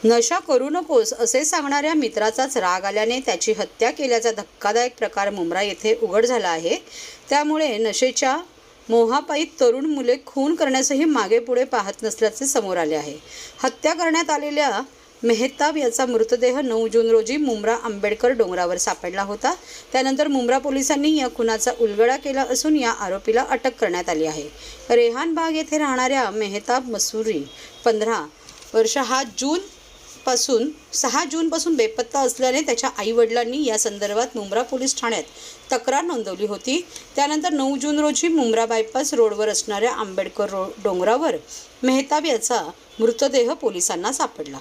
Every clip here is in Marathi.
नशा करू नकोस असे सांगणाऱ्या मित्राचाच राग आल्याने त्याची हत्या केल्याचा धक्कादायक प्रकार मुंब्रा येथे उघड झाला आहे। त्यामुळे नशेच्या मोहापायी तरुण मुले खून करण्यासही मागे पुढे पाहत नसल्याचे समोर आले आहे। हत्या करण्यात आलेल्या मेहताब याचा मृतदेह 9 जून रोजी मुंब्रा आंबेडकर डोंगरावर सापडला होता। त्यानंतर मुंब्रा पोलिसांनी या खुनाचा उलगडा केला असून या आरोपीला अटक करण्यात आली आहे। रेहान बाग येथे राहणाऱ्या मेहताब मसूरी 15 वर्ष हा 6 जूनपासून बेपत्ता असल्याने त्याच्या आईवडिलांनी या संदर्भात मुंब्रा पोलीस ठाण्यात तक्रार नोंदवली होती। त्यानंतर 9 जून रोजी मुंब्रा बायपास रोडवर असणाऱ्या आंबेडकर डोंगरावर मेहताब याचा मृतदेह पोलिसांना सापडला।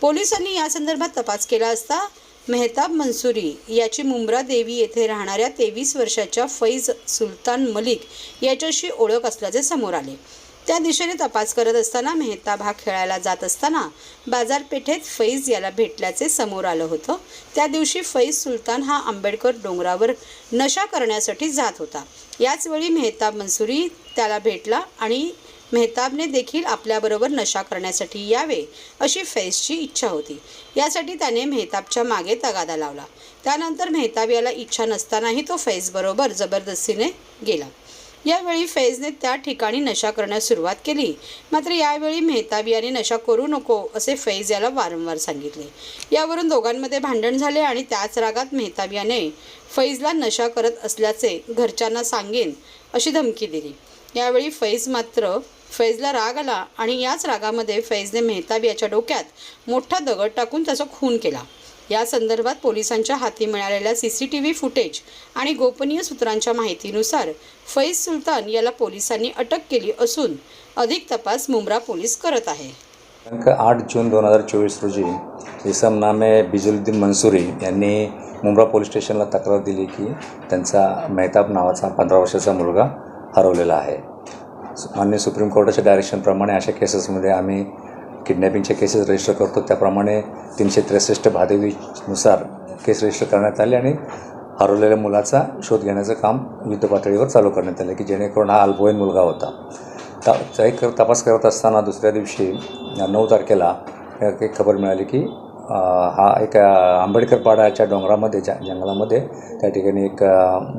पोलिसांनी या संदर्भात तपास केला असता मेहताब मंसूरी याची मुंब्रा देवी येथे राहणाऱ्या 23 वर्षाच्या फैज सुलतान मलिक याच्याशी ओळख असल्याचे समोर आले। त्या दिशेने तपास करत असताना मेहताब हा खेळायला जात असताना बाजारपेठेत फैज याला भेटल्याचे समोर आलं होतं। त्या दिवशी फैज सुलतान हा आंबेडकर डोंगरावर नशा करण्यासाठी जात होता। याचवेळी मेहताब मंसूरी त्याला भेटला आणि मेहताबने देखील आपल्याबरोबर नशा करण्यासाठी यावे अशी फैजची इच्छा होती। यासाठी त्याने मेहताबच्या मागे तगादा लावला। त्यानंतर मेहताब याला इच्छा नसतानाही तो फैजबरोबर जबरदस्तीने गेला। यावेळी फैजने त्या ठिकाणी नशा करण्यास सुरुवात केली। मात्र यावेळी मेहताब याने नशा करू नको असे फैज याला वारंवार सांगितले। यावरून दोघांमध्ये भांडण झाले आणि त्याच रागात मेहताब याने फैजला नशा करत असल्याचे घरच्यांना सांगेन अशी धमकी दिली। यावेळी फैजला राग आला आणि याच रागामध्ये फैजने मेहताब याच्या डोक्यात मोठा दगड टाकून त्याचा खून केला। या संदर्भात पोलिसांच्या हाती मिळालेल्या CCTV फुटेज आणि गोपनीय सूत्रांच्या माहितीनुसार फैज सुलतान याला पोलिसांनी अटक केली असून अधिक तपास मुंब्रा पोलीस करत आहे। दिनांक 8 जून 2024 रोजी इसम नामे बिजुलुद्दीन मंसूरी यांनी मुंब्रा पोलीस स्टेशनला तक्रार दिली की त्यांचा मेहताब नावाचा 15 वर्षाचा मुलगा हरवलेला आहे। माननीय सुप्रीम कोर्टाच्या डायरेक्शनप्रमाणे अशा केसेसमध्ये आम्ही किडनॅपिंगचे केसेस रजिस्टर करतो। त्याप्रमाणे 363 भादेवीनुसार केस रजिस्टर करण्यात आले आणि हरवलेल्या मुलाचा शोध घेण्याचं काम युद्ध पातळीवर चालू करण्यात आलं की जेणेकरून हा अल्पवयीन मुलगा होता। एक तपास करत असताना दुसऱ्या दिवशी 9 तारखेला एक खबर मिळाली की हा एक आंबेडकर पाडाच्या डोंगरामध्ये जंगलामध्ये त्या ठिकाणी एक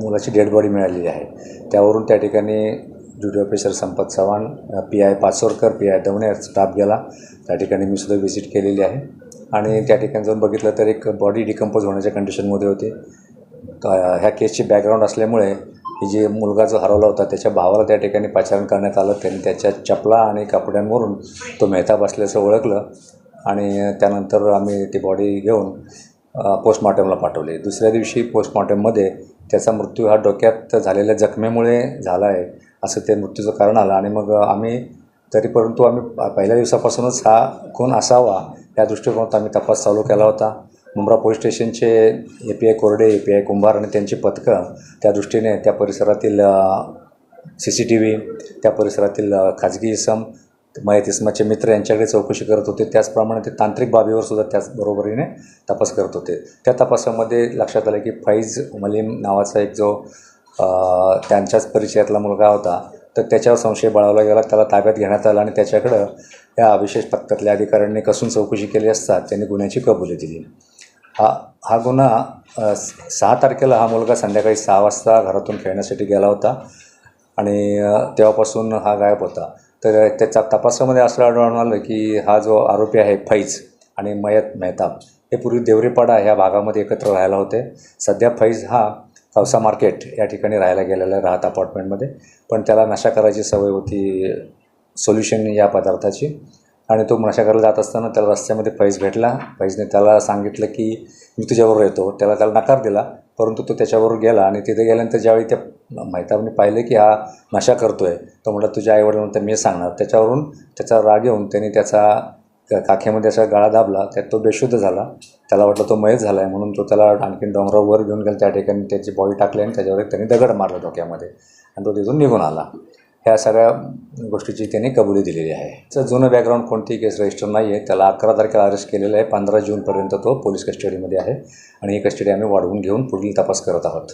मुलाची डेड बॉडी मिळालेली आहे। त्यावरून त्या ठिकाणी ड्युटी ऑफिसर संपत Chavan, PI पाचोरकर, PI Davane staff गेला। त्या ठिकाणी मी सुद्धा व्हिजिट केलेली आहे आणि त्या ठिकाणी जाऊन बघितलं तर एक बॉडी डिकम्पोज होण्याच्या कंडिशनमध्ये होती। ह्या केसची बॅकग्राऊंड असल्यामुळे जे मुलगा जो हरवला होता त्याच्या भावाला त्या ठिकाणी पाचारण करण्यात आलं। त्यांनी त्याच्या चपला आणि कपड्यांवरून तो मेहताब असल्याचं ओळखलं आणि त्यानंतर आम्ही ती बॉडी घेऊन पोस्टमॉर्टमला पाठवली। दुसऱ्या दिवशी पोस्टमॉर्टममध्ये त्याचा मृत्यू हा डोक्यात झालेल्या जखमेमुळे झाला आहे असं ते मृत्यूचं कारण आलं आणि मग आम्ही परंतु आम्ही पहिल्या दिवसापासूनच हा खून असावा या दृष्टिकोनात आम्ही तपास चालू केला होता। मुंब्रा पोलीस स्टेशनचे API कोरडे, API कुंभार आणि त्यांची पथकं त्या दृष्टीने त्या परिसरातील CCTV, त्या परिसरातील खाजगी इसम, मयत इसमाचे मित्र यांच्याकडे चौकशी करत होते। त्याचप्रमाणे ते तांत्रिक बाबीवर सुद्धा त्याचबरोबरीने तपास करत होते। त्या तपासामध्ये लक्षात आलं की फैज मलीम नावाचा एक जो त्यांच्याच परिचयातला मुलगा होता तर त्याच्यावर संशय बळावला गेला। त्याला ताब्यात घेण्यात आलं आणि त्याच्याकडं या विशेष पथकातल्या अधिकाऱ्यांनी कसून चौकशी केली असता त्यांनी गुन्ह्याची कबुली दिली। हा गुन्हा 6 तारखेला हा मुलगा संध्याकाळी 6 वाजता घरातून खेळण्यासाठी गेला होता आणि तेव्हापासून हा गायब होता। तर त्याच्या तपासामध्ये असं आढळून आलं की हा जो आरोपी आहे फैज आणि मेहताब हे पूर्वी देवरीपाडा ह्या भागामध्ये एकत्र राहायला होते। सध्या फैज हा कौसा मार्केट या ठिकाणी राहायला गेलेला राहत अपार्टमेंटमध्ये, पण त्याला नशा करायची सवय होती सोल्युशन या पदार्थाची आणि तो नशा करायला जात असताना त्याला रस्त्यामध्ये फैज भेटला। फैजने त्याला सांगितलं की मी तुझ्याबरोबर येतो। त्याला नकार दिला परंतु तो त्याच्याबरोबर गेला आणि तिथे गेल्यानंतर ज्यावेळी त्या मेहताबने पाहिलं की हा नशा करतोय तो म्हटलं तुझ्या आईवडिलांना मी सांगणार। त्याच्यावरून त्याचा राग येऊन त्यांनी त्याचा काखेमध्ये असा गळा दाबला, त्यात तो बेशुद्ध झाला। त्याला वाटलं तो मयत झाला आहे म्हणून तो त्याला आणखीन डोंगरावर घेऊन गेला। त्या ठिकाणी त्याची बॉडी टाकली आणि त्याच्यावर त्यांनी दगड मारला डोक्यामध्ये आणि तो तिथून निघून आला। ह्या सगळ्या गोष्टीची त्यांनी कबुली दिलेली आहे। त्याचं जुनं बॅकग्राऊंड कोणतीही केस रजिस्टर नाही आहे। त्याला 11 तारखेला अरेस्ट केलेलं आहे। 15 जूनपर्यंत तो पोलीस कस्टडीमध्ये आहे आणि ही कस्टडी आम्ही वाढवून घेऊन पुढील तपास करत आहोत।